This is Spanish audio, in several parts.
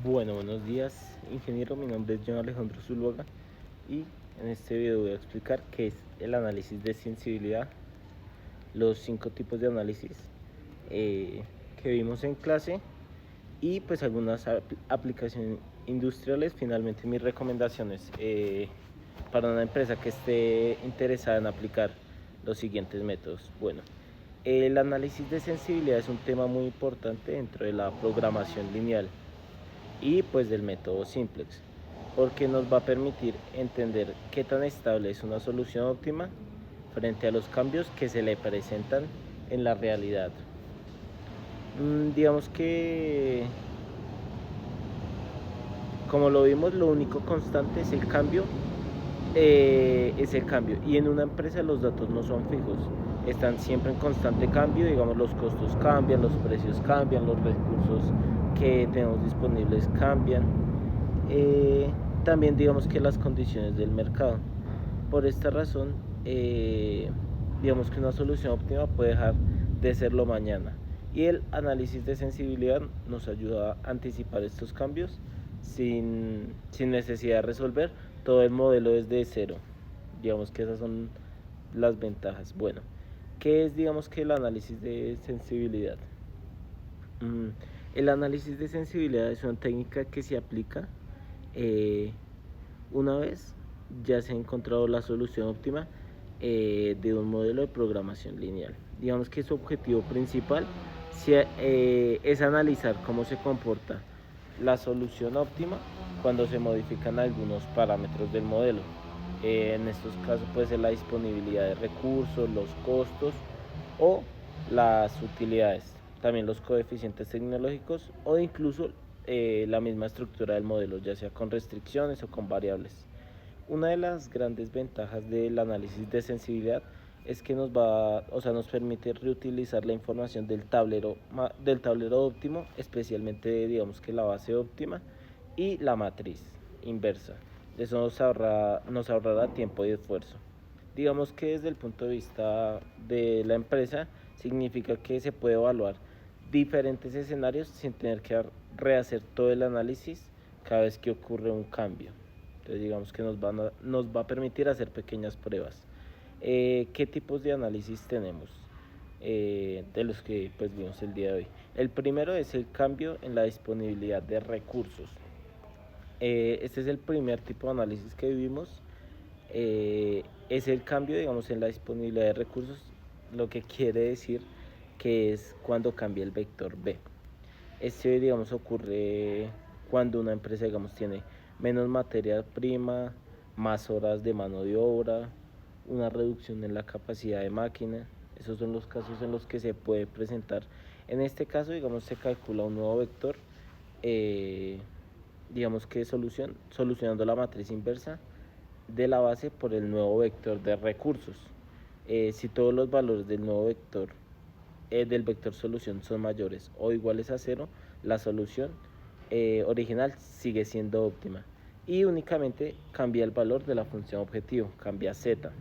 Bueno, buenos días, ingeniero. Mi nombre es John Alejandro Zuluaga y en este video voy a explicar qué es el análisis de sensibilidad, los 5 tipos de análisis que vimos en clase y pues algunas aplicaciones industriales. Finalmente, mis recomendaciones para una empresa que esté interesada en aplicar los siguientes métodos. Bueno, el análisis de sensibilidad es un tema muy importante dentro de la programación lineal y pues del método simplex, porque nos va a permitir entender qué tan estable es una solución óptima frente a los cambios que se le presentan en la realidad. Digamos que, como lo vimos, lo único constante es el cambio, y en una empresa los datos no son fijos, están siempre en constante cambio. Digamos, los costos cambian, los precios cambian, los recursos que tenemos disponibles cambian. Eh, También digamos que las condiciones del mercado. Por esta razón, digamos que una solución óptima puede dejar de serlo mañana. Y el análisis de sensibilidad nos ayuda a anticipar estos cambios sin necesidad de resolver todo el modelo desde cero. Digamos que esas son las ventajas. Bueno, ¿qué es, digamos, que el análisis de sensibilidad? Mm, el análisis de sensibilidad es una técnica que se aplica eh, una vez ya se ha encontrado la solución óptima de un modelo de programación lineal. Digamos que su objetivo principal es analizar cómo se comporta la solución óptima cuando se modifican algunos parámetros del modelo. En estos casos puede ser la disponibilidad de recursos, los costos o las utilidades, también los coeficientes tecnológicos o incluso la misma estructura del modelo, ya sea con restricciones o con variables. Una de las grandes ventajas del análisis de sensibilidad es que nos permite reutilizar la información del tablero óptimo, especialmente, digamos, que la base óptima y la matriz inversa. Eso nos ahorrará tiempo y esfuerzo. Digamos que desde el punto de vista de la empresa, significa que se puede evaluar diferentes escenarios sin tener que rehacer todo el análisis cada vez que ocurre un cambio. Entonces, digamos que nos va a permitir hacer pequeñas pruebas. ¿Qué tipos de análisis tenemos? De los que pues vimos el día de hoy. El primero es el cambio en la disponibilidad de recursos. Este es el primer tipo de análisis que vivimos. Es el cambio, digamos, en la disponibilidad de recursos, lo que quiere decir que es cuando cambia el vector B. Este, digamos, ocurre cuando una empresa, digamos, tiene menos materia prima, más horas de mano de obra, una reducción en la capacidad de máquina. Esos son los casos en los que se puede presentar. En este caso, digamos, se calcula un nuevo vector, eh, digamos que solucionando la matriz inversa de la base por el nuevo vector de recursos. Si todos los valores del nuevo vector del vector solución son mayores o iguales a cero, la solución original sigue siendo óptima y únicamente cambia el valor de la función objetivo, cambia z.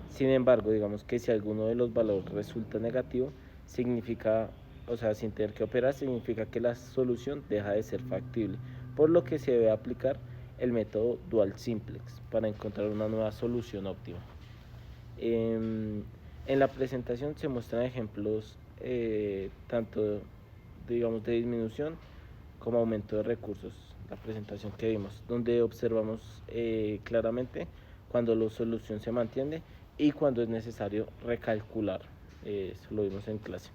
Sin embargo, digamos que si alguno de los valores resulta negativo, significa, o sea, sin tener que operar, significa que la solución deja de ser factible, por lo que se debe aplicar el método dual simplex para encontrar una nueva solución óptima. En la presentación se muestran ejemplos tanto, digamos, de disminución como aumento de recursos. La presentación que vimos, donde observamos claramente cuando la solución se mantiene y cuando es necesario recalcular. Eso lo vimos en clase.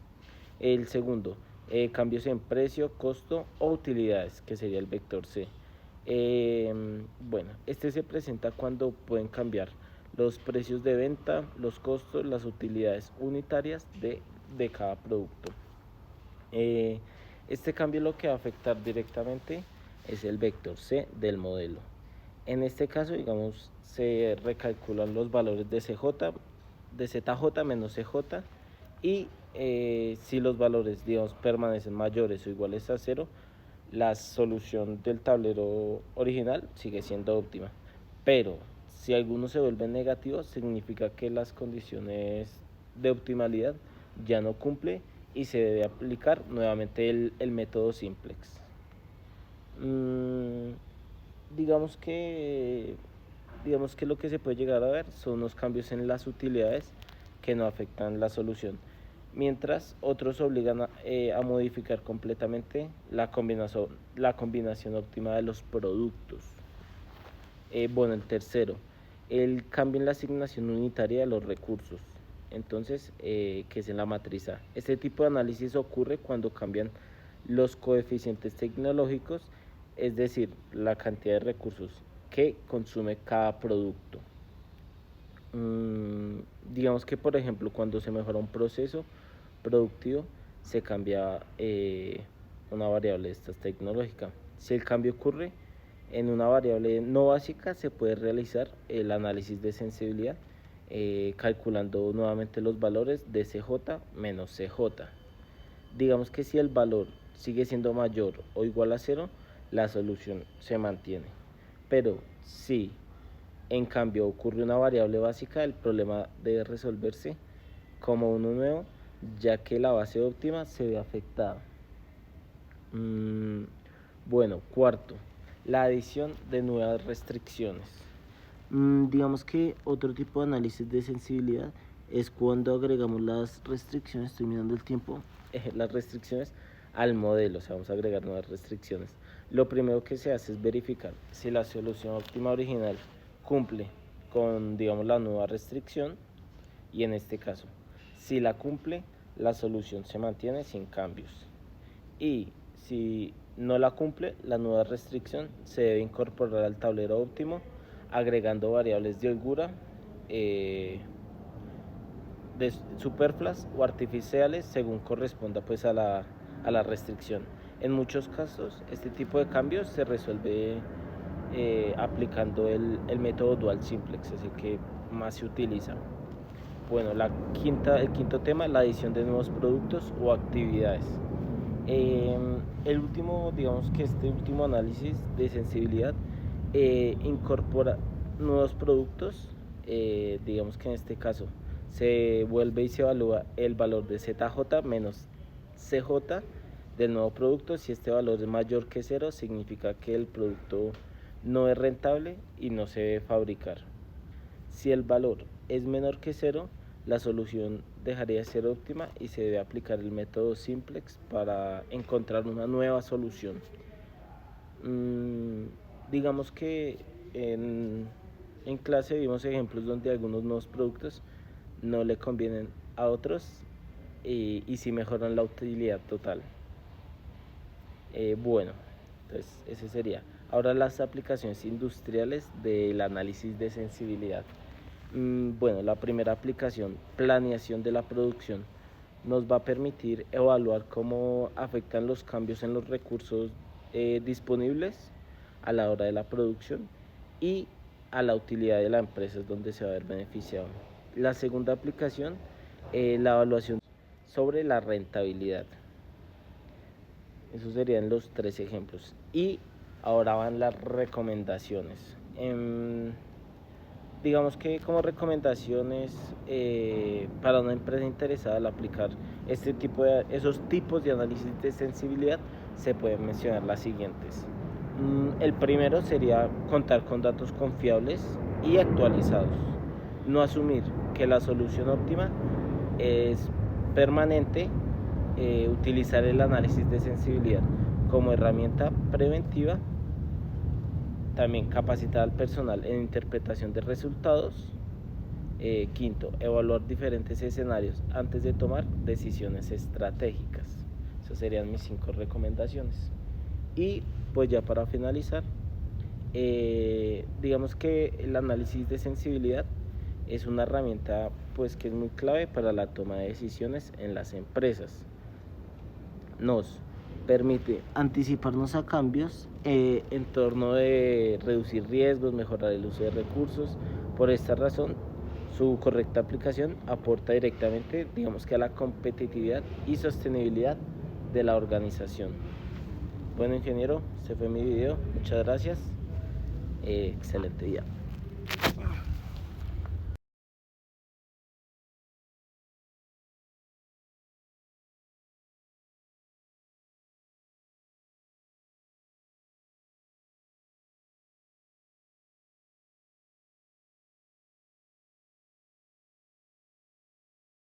El segundo, cambios en precio, costo o utilidades, que sería el vector C. Bueno, este se presenta cuando pueden cambiar los precios de venta, los costos, las utilidades unitarias de cada producto. Eh, este cambio lo que va a afectar directamente es el vector C del modelo. En este caso, digamos, se recalculan los valores de CJ, de ZJ menos CJ, y si los valores, digamos, permanecen mayores o iguales a cero, la solución del tablero original sigue siendo óptima. Pero si alguno se vuelve negativo, significa que las condiciones de optimalidad ya no cumple y se debe aplicar nuevamente el método simplex. Mm, digamos que digamos que lo que se puede llegar a ver son unos cambios en las utilidades que no afectan la solución, mientras otros obligan a modificar completamente la combinación óptima de los productos. Bueno, el tercero, el cambio en la asignación unitaria de los recursos. Entonces, que es en la matriz A. Este tipo de análisis ocurre cuando cambian los coeficientes tecnológicos, es decir, la cantidad de recursos que consume cada producto. Digamos que, por ejemplo, cuando se mejora un proceso productivo, se cambia una variable de estas tecnológica. Si el cambio ocurre en una variable no básica, se puede realizar el análisis de sensibilidad calculando nuevamente los valores de CJ menos CJ. Digamos que si el valor sigue siendo mayor o igual a 0, la solución se mantiene. Pero si en cambio ocurre una variable básica, el problema debe resolverse como uno nuevo, ya que la base óptima se ve afectada. Bueno, cuarto, la adición de nuevas restricciones. Digamos que otro tipo de análisis de sensibilidad es cuando agregamos las restricciones, estoy mirando el tiempo, las restricciones al modelo, o sea, vamos a agregar nuevas restricciones. Lo primero que se hace es verificar si la solución óptima original cumple con, digamos, la nueva restricción, y en este caso, si la cumple, la solución se mantiene sin cambios. Y si no la cumple, la nueva restricción se debe incorporar al tablero óptimo agregando variables de holgura de superfluas o artificiales según corresponda pues a la restricción. En muchos casos este tipo de cambios se resuelve aplicando el método dual simplex, es el que más se utiliza. Bueno, el quinto tema, la adición de nuevos productos o actividades. El último, digamos que este último análisis de sensibilidad incorpora nuevos productos, digamos que en este caso se vuelve y se evalúa el valor de ZJ menos CJ del nuevo producto. Si este valor es mayor que 0, significa que el producto no es rentable y no se debe fabricar. Si el valor es menor que 0, la solución dejaría de ser óptima y se debe aplicar el método simplex para encontrar una nueva solución. Digamos que en clase vimos ejemplos donde algunos nuevos productos no le convienen a otros y sí mejoran la utilidad total. Bueno, entonces ese sería. Ahora las aplicaciones industriales del análisis de sensibilidad. Bueno, la primera aplicación, planeación de la producción, nos va a permitir evaluar cómo afectan los cambios en los recursos disponibles a la hora de la producción y a la utilidad de la empresa es donde se va a ver beneficiado. La segunda aplicación, la evaluación sobre la rentabilidad. Esos serían los 3 ejemplos. Y ahora van las recomendaciones. Digamos que como recomendaciones para una empresa interesada al aplicar esos tipos de análisis de sensibilidad, se pueden mencionar las siguientes. El primero sería contar con datos confiables y actualizados. No asumir que la solución óptima es permanente. Utilizar el análisis de sensibilidad como herramienta preventiva. También capacitar al personal en interpretación de resultados. Quinto, evaluar diferentes escenarios antes de tomar decisiones estratégicas. Esas serían mis 5 recomendaciones. Y pues ya para finalizar, digamos que el análisis de sensibilidad es una herramienta pues que es muy clave para la toma de decisiones en las empresas. Nos permite anticiparnos a cambios en torno de reducir riesgos, mejorar el uso de recursos. Por esta razón, su correcta aplicación aporta directamente, digamos que a la competitividad y sostenibilidad de la organización. Bueno, ingeniero, este fue mi video. Muchas gracias. Excelente día.